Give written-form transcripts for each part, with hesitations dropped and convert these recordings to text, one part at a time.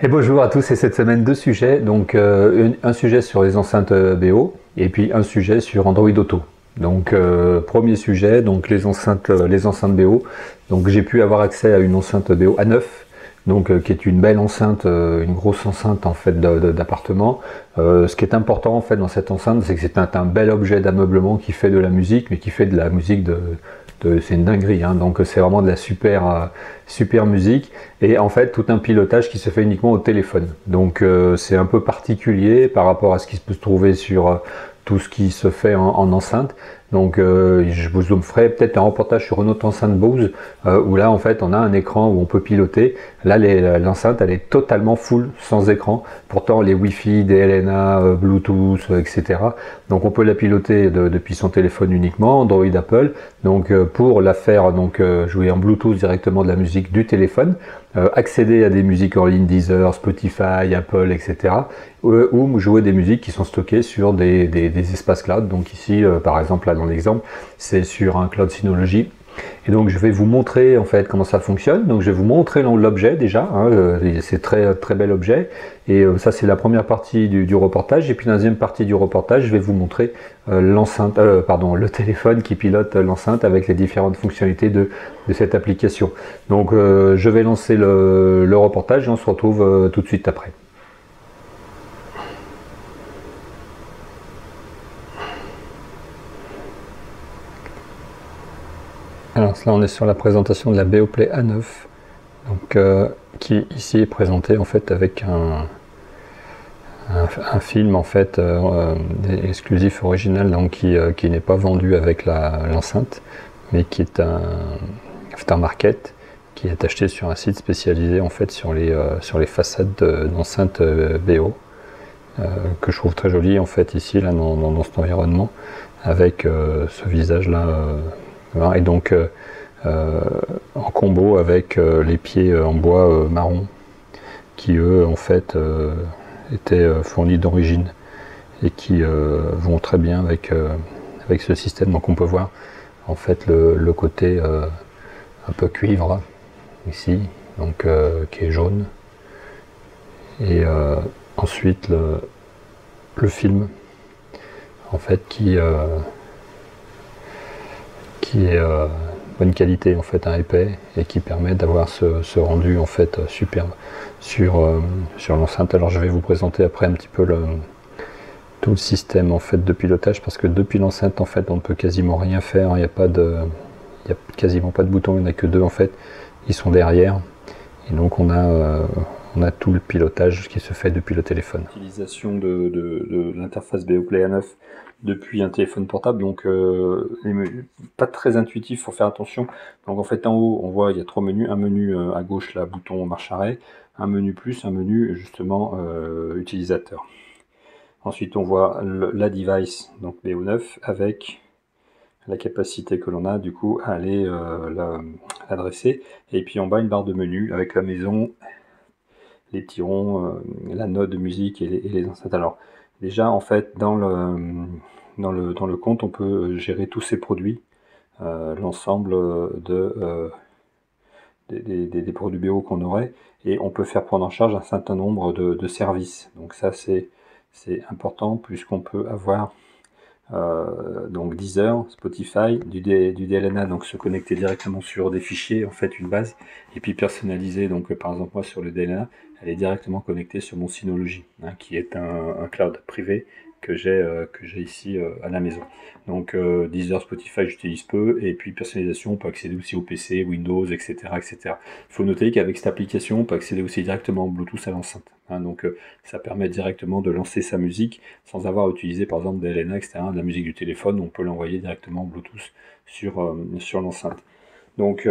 Et bonjour à tous, et cette semaine deux sujets, donc un sujet sur les enceintes BO et puis un sujet sur Android Auto. Donc premier sujet, donc les enceintes BO. Donc j'ai pu avoir accès à une enceinte BO A9, donc qui est une belle enceinte, une grosse enceinte en fait d'appartement. Ce qui est important en fait dans cette enceinte, c'est que c'est un bel objet d'ameublement qui fait de la musique, mais qui fait de la musique c'est une dinguerie, hein. Donc c'est vraiment de la super musique et en fait tout un pilotage qui se fait uniquement au téléphone. Donc c'est un peu particulier par rapport à ce qui peut se trouver sur tout ce qui se fait en enceinte. Donc je vous ferai peut-être un reportage sur une autre enceinte Bose où là en fait on a un écran où on peut piloter. Là l'enceinte elle est totalement full sans écran. Pourtant les Wi-Fi, DLNA, Bluetooth, etc. Donc on peut la piloter depuis son téléphone uniquement, Android, Apple. Donc pour la faire jouer en Bluetooth directement de la musique du téléphone, accéder à des musiques en ligne, Deezer, Spotify, Apple, etc. Ou jouer des musiques qui sont stockées sur des espaces cloud. Donc ici, par exemple, là dans l'exemple, c'est sur un cloud Synology. Et donc je vais vous montrer en fait comment ça fonctionne. Donc je vais vous montrer l'objet déjà, hein, c'est très bel objet. Et ça c'est la première partie du reportage. Et puis la deuxième partie du reportage, je vais vous montrer le téléphone qui pilote l'enceinte avec les différentes fonctionnalités de cette application. Donc je vais lancer le reportage et on se retrouve tout de suite après. Alors là on est sur la présentation de la Beoplay A9, donc, qui ici est présentée en fait avec un film en fait exclusif original, donc qui n'est pas vendu avec l'enceinte, mais qui est un aftermarket qui est acheté sur un site spécialisé en fait sur les façades d'enceintes BO, que je trouve très joli en fait ici là dans cet environnement avec ce visage là. Voilà. Et donc en combo avec les pieds en bois marron qui eux en fait étaient fournis d'origine et qui vont très bien avec ce système. Donc on peut voir en fait le côté un peu cuivre ici, donc qui est jaune, et ensuite le film en fait qui est bonne qualité en fait, un épais, et qui permet d'avoir ce rendu en fait superbe sur l'enceinte. Alors je vais vous présenter après un petit peu tout le système en fait de pilotage, parce que depuis l'enceinte en fait on ne peut quasiment rien faire. Il n'y a quasiment pas de boutons, il n'y en a que deux en fait, ils sont derrière, et donc on a tout le pilotage qui se fait depuis le téléphone. Utilisation de l'interface Beoplay A9 depuis un téléphone portable, donc pas très intuitif, faut faire attention. Donc en fait en haut on voit il y a trois menus, un menu à gauche là, bouton marche arrêt, un menu plus, un menu justement utilisateur. Ensuite on voit la device, donc BO9, avec la capacité que l'on a du coup à aller l'adresser, et puis en bas une barre de menu avec la maison, les petits ronds, la note de musique et les enceintes. Alors déjà en fait dans le compte on peut gérer tous ces produits, l'ensemble des produits BO qu'on aurait, et on peut faire prendre en charge un certain nombre de services. Donc ça c'est important, puisqu'on peut avoir donc Deezer, Spotify, du DLNA, donc se connecter directement sur des fichiers, en fait une base, et puis personnaliser. Donc par exemple moi sur le DLNA, elle est directement connectée sur mon Synology, hein, qui est un cloud privé que j'ai ici à la maison. Donc Deezer, Spotify j'utilise peu, et puis personnalisation, on peut accéder aussi au PC, Windows, etc. etc. Il faut noter qu'avec cette application, on peut accéder aussi directement en Bluetooth à l'enceinte, hein, donc ça permet directement de lancer sa musique sans avoir utilisé par exemple des LNA, etc. De la musique du téléphone, on peut l'envoyer directement en Bluetooth sur l'enceinte. Donc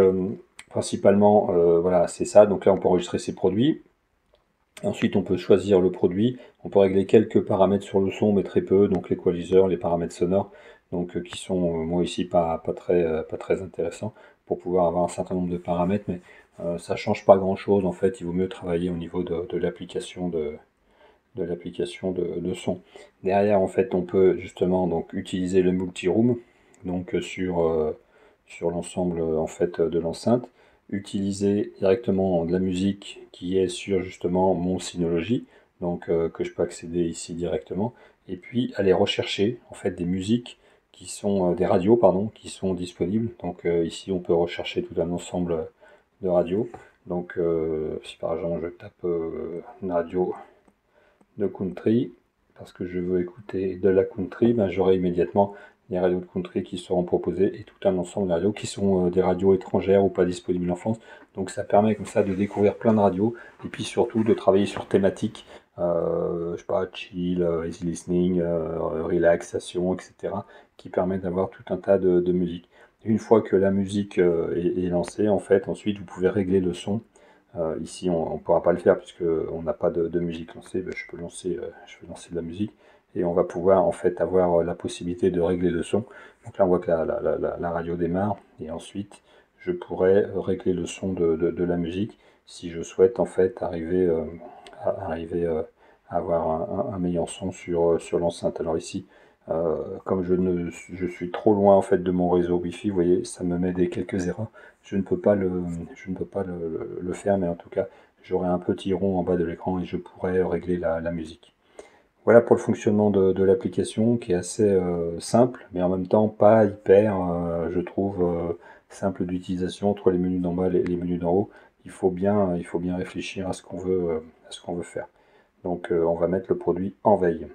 principalement voilà, c'est ça. Donc là on peut enregistrer ses produits. Ensuite on peut choisir le produit, on peut régler quelques paramètres sur le son, mais très peu, donc l'équaliseur, les paramètres sonores, donc qui sont moi ici pas très intéressants, pour pouvoir avoir un certain nombre de paramètres, mais ça change pas grand chose en fait. Il vaut mieux travailler au niveau de l'application de son. Derrière en fait on peut justement donc utiliser le multi-room, donc sur l'ensemble en fait de l'enceinte, utiliser directement de la musique qui est sur justement mon Synology, donc que je peux accéder ici directement, et puis aller rechercher en fait des musiques qui sont des radios pardon, qui sont disponibles. Donc ici on peut rechercher tout un ensemble de radios. Donc si par exemple je tape une radio de country, parce que je veux écouter de la country, ben, j'aurai immédiatement des radios de country qui seront proposées et tout un ensemble de radios qui sont des radios étrangères ou pas disponibles en France. Donc ça permet comme ça de découvrir plein de radios et puis surtout de travailler sur thématiques, je sais pas, chill, easy listening, relaxation, etc. qui permettent d'avoir tout un tas de musique. Une fois que la musique est lancée, en fait, ensuite vous pouvez régler le son. Ici, on ne pourra pas le faire puisque on n'a pas de musique lancée. Ben, je peux lancer de la musique et on va pouvoir en fait avoir la possibilité de régler le son. Donc là, on voit que la radio démarre et ensuite, je pourrais régler le son de la musique si je souhaite en fait arriver à avoir un meilleur son sur l'enceinte. Alors ici, comme je suis trop loin en fait de mon réseau Wi-Fi, vous voyez, ça me met quelques erreurs. Je ne peux pas le faire, mais en tout cas, j'aurai un petit rond en bas de l'écran et je pourrai régler la musique. Voilà pour le fonctionnement de l'application qui est assez simple, mais en même temps pas hyper, je trouve, simple d'utilisation entre les menus d'en bas et les menus d'en haut. Il faut bien réfléchir à ce qu'on veut faire. Donc on va mettre le produit en veille.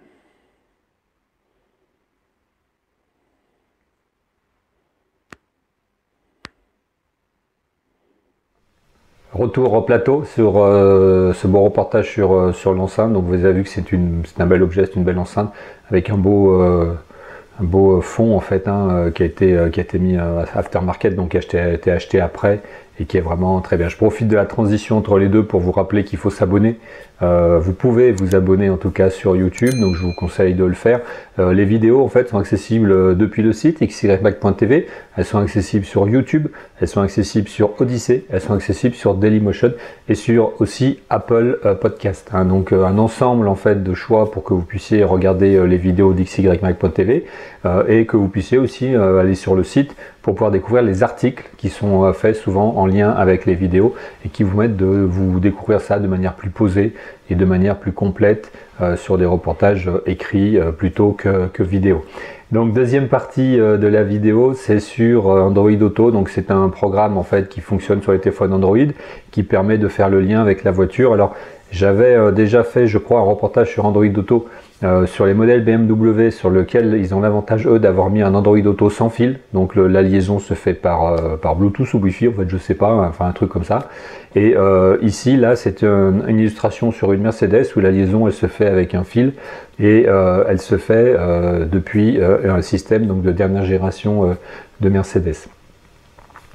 Retour au plateau sur ce beau reportage sur l'enceinte. Donc vous avez vu que c'est un bel objet, c'est une belle enceinte avec un beau fond en fait qui a été mis aftermarket, donc qui a été acheté après et qui est vraiment très bien. Je profite de la transition entre les deux pour vous rappeler qu'il faut s'abonner. Vous pouvez vous abonner en tout cas sur YouTube, donc je vous conseille de le faire. Les vidéos en fait sont accessibles depuis le site xymac.tv, elles sont accessibles sur YouTube, elles sont accessibles sur Odyssey, elles sont accessibles sur Dailymotion et sur aussi Apple Podcast. Donc un ensemble en fait de choix pour que vous puissiez regarder les vidéos d'xymac.tv et que vous puissiez aussi aller sur le site pour pouvoir découvrir les articles qui sont faits souvent en lien avec les vidéos et qui vous mettent de vous découvrir ça de manière plus posée et de manière plus complète sur des reportages écrits plutôt que vidéo. Donc deuxième partie de la vidéo, c'est sur Android Auto. Donc c'est un programme en fait qui fonctionne sur les téléphones Android qui permet de faire le lien avec la voiture. Alors j'avais déjà fait, je crois, un reportage sur Android Auto sur les modèles BMW sur lequel ils ont l'avantage eux d'avoir mis un Android Auto sans fil. Donc la liaison se fait par Bluetooth ou Wi-Fi, en fait je sais pas, enfin un truc comme ça. Et ici là c'est une illustration sur une Mercedes où la liaison elle se fait avec un fil et elle se fait depuis un système donc de dernière génération de Mercedes.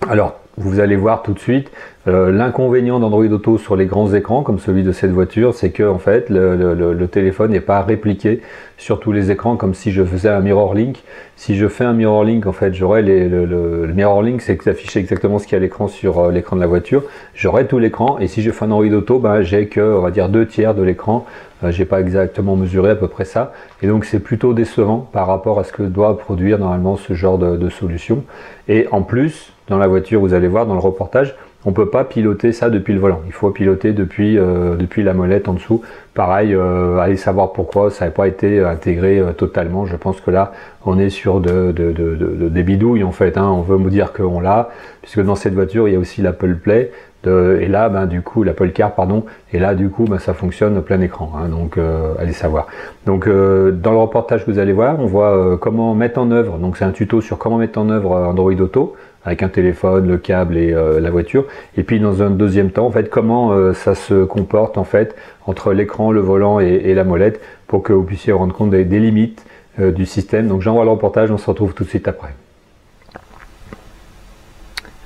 Alors vous allez voir tout de suite l'inconvénient d'Android Auto sur les grands écrans comme celui de cette voiture, c'est que en fait le téléphone n'est pas répliqué sur tous les écrans comme si je faisais un mirror link. Si je fais un mirror link, en fait j'aurai le mirror link, c'est d'afficher exactement ce qu'il y a à l'écran sur l'écran de la voiture. J'aurai tout l'écran et si je fais un Android Auto, ben, j'ai que on va dire 2/3 de l'écran. J'ai pas exactement mesuré à peu près ça et donc c'est plutôt décevant par rapport à ce que doit produire normalement ce genre de solution. Et en plus dans la voiture, vous allez voir dans le reportage, on ne peut pas piloter ça depuis le volant. Il faut piloter depuis la molette en dessous. Pareil, allez savoir pourquoi ça n'a pas été intégré totalement. Je pense que là, on est sur des bidouilles en fait. On veut me dire qu'on l'a, puisque dans cette voiture, il y a aussi l'Apple Play. Et là, du coup, l'Apple Car, pardon. Et là, du coup, ça fonctionne plein écran. Donc, allez savoir. Donc, dans le reportage que vous allez voir, on voit comment mettre en œuvre. Donc, c'est un tuto sur comment mettre en œuvre Android Auto avec un téléphone, le câble et la voiture. Et puis dans un deuxième temps, en fait, comment ça se comporte en fait entre l'écran, le volant et la molette pour que vous puissiez vous rendre compte des limites du système. Donc j'envoie le reportage, on se retrouve tout de suite après.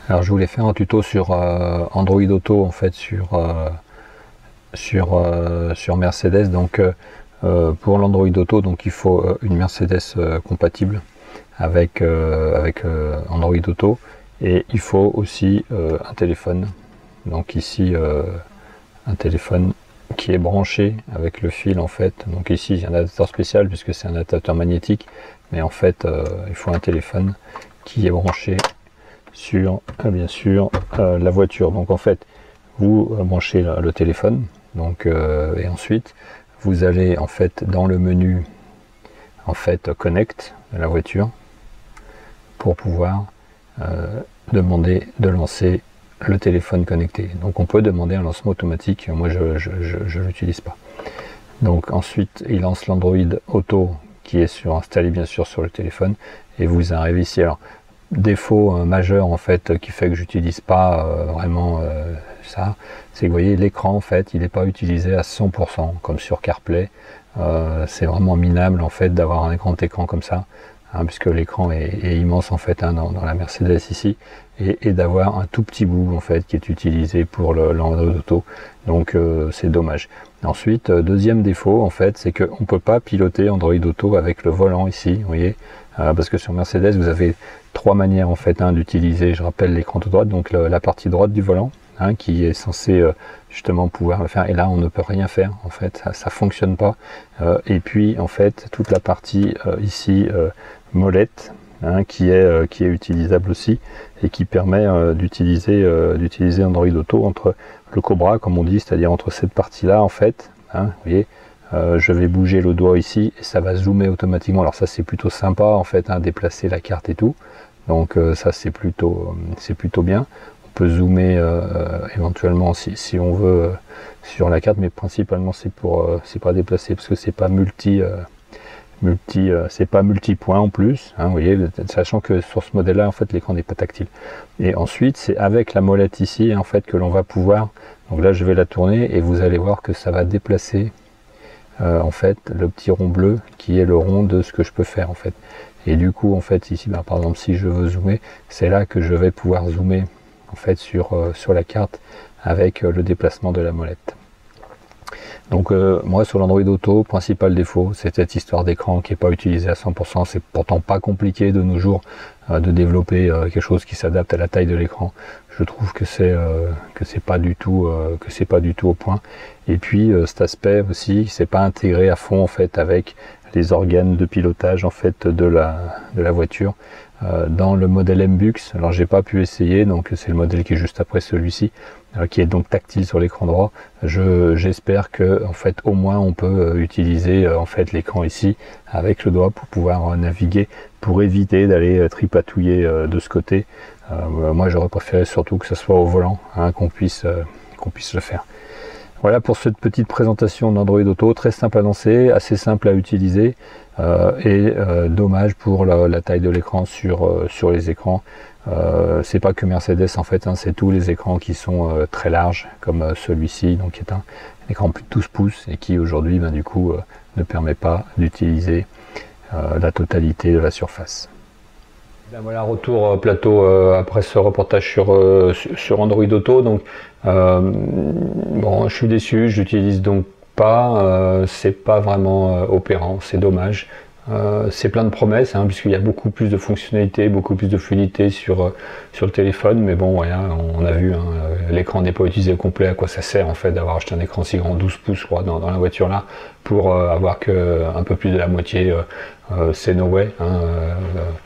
Alors je voulais faire un tuto sur Android Auto en fait sur Mercedes. Donc pour l'Android Auto, donc il faut une Mercedes compatible avec Android Auto et il faut aussi un téléphone. Donc ici un téléphone qui est branché avec le fil en fait. Donc ici j'ai un adaptateur spécial puisque c'est un adaptateur magnétique, mais en fait il faut un téléphone qui est branché sur bien sûr la voiture. Donc en fait, vous branchez le téléphone, donc et ensuite vous allez en fait dans le menu en fait Connect de la voiture pour pouvoir demander de lancer le téléphone connecté. Donc on peut demander un lancement automatique, moi je l'utilise pas. Donc ensuite il lance l'Android Auto qui est installé bien sûr sur le téléphone, et vous arrivez ici. Alors défaut majeur en fait qui fait que j'utilise pas vraiment ça, c'est que vous voyez l'écran en fait il n'est pas utilisé à 100% comme sur CarPlay. C'est vraiment minable en fait d'avoir un grand écran comme ça, hein, puisque l'écran est immense en fait, hein, dans la Mercedes ici, et d'avoir un tout petit bout en fait qui est utilisé pour l'Android Auto. Donc c'est dommage. Ensuite, deuxième défaut en fait, c'est qu'on ne peut pas piloter Android Auto avec le volant ici, vous voyez, parce que sur Mercedes vous avez trois manières en fait, hein, d'utiliser, je rappelle, l'écran tout droit, donc la partie droite du volant, hein, qui est censé justement pouvoir le faire, et là on ne peut rien faire en fait, ça fonctionne pas. Et puis en fait toute la partie ici molette, hein, qui est utilisable aussi, et qui permet d'utiliser Android Auto entre le Cobra comme on dit, c'est-à-dire entre cette partie là en fait, hein, vous voyez, je vais bouger le doigt ici et ça va zoomer automatiquement. Alors ça c'est plutôt sympa en fait, hein, déplacer la carte et tout, donc ça c'est plutôt bien. On peut zoomer éventuellement si on veut sur la carte, mais principalement c'est pas déplacer, parce que c'est pas c'est pas multipoint en plus, hein, vous voyez, sachant que sur ce modèle là en fait l'écran n'est pas tactile. Et ensuite c'est avec la molette ici en fait que l'on va pouvoir, donc là je vais la tourner et vous allez voir que ça va déplacer en fait le petit rond bleu qui est le rond de ce que je peux faire en fait. Et du coup en fait ici, bah, par exemple si je veux zoomer, c'est là que je vais pouvoir zoomer en fait sur la carte avec le déplacement de la molette. Donc moi sur l'Android Auto, principal défaut, c'est cette histoire d'écran qui n'est pas utilisé à 100%. C'est pourtant pas compliqué de nos jours de développer quelque chose qui s'adapte à la taille de l'écran. Je trouve que c'est pas du tout au point. Et puis cet aspect aussi, c'est pas intégré à fond en fait avec les organes de pilotage en fait de la voiture. Dans le modèle MBUX, alors j'ai pas pu essayer, donc c'est le modèle qui est juste après celui-ci, qui est donc tactile sur l'écran droit. J'espère que en fait au moins on peut utiliser en fait l'écran ici avec le doigt pour pouvoir naviguer, pour éviter d'aller tripatouiller de ce côté. Moi j'aurais préféré surtout que ce soit au volant, hein, qu'on puisse le faire. Voilà pour cette petite présentation d'Android Auto, très simple à lancer, assez simple à utiliser, et dommage pour la taille de l'écran sur les écrans. C'est pas que Mercedes en fait, hein, c'est tous les écrans qui sont très larges comme celui-ci, donc qui est un écran plus de 12 pouces et qui aujourd'hui du coup ne permet pas d'utiliser la totalité de la surface. Ben voilà, retour plateau après ce reportage sur Android Auto. Donc bon, je suis déçu, je l'utilise donc pas, c'est pas vraiment opérant, c'est dommage. C'est plein de promesses, hein, puisqu'il y a beaucoup plus de fonctionnalités, beaucoup plus de fluidité sur le téléphone, mais bon voilà, on a vu, hein, l'écran n'est pas utilisé au complet. À quoi ça sert en fait d'avoir acheté un écran si grand, 12 pouces je crois, dans la voiture là, pour avoir que un peu plus de la moitié. C'est no way, hein,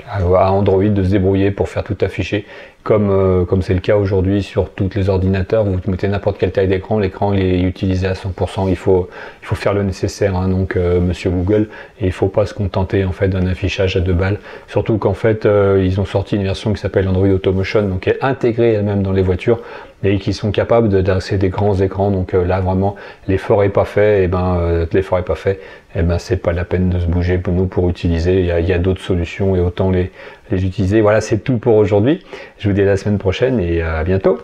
à Android de se débrouiller pour faire tout afficher, comme c'est le cas aujourd'hui sur tous les ordinateurs. Vous mettez n'importe quelle taille d'écran, l'écran il est utilisé à 100%, il faut faire le nécessaire, hein, donc monsieur Google, et il faut pas se contenter en fait d'un affichage à 2 balles, surtout qu'en fait ils ont sorti une version qui s'appelle Android Automotion, donc qui est intégrée elle-même dans les voitures, et qui sont capables d'adresser des grands écrans. Donc là vraiment l'effort est pas fait, et c'est pas la peine de se bouger pour nous pour utiliser. Il y a d'autres solutions et autant les utiliser. Voilà, c'est tout pour aujourd'hui. Je vous dis à la semaine prochaine et à bientôt.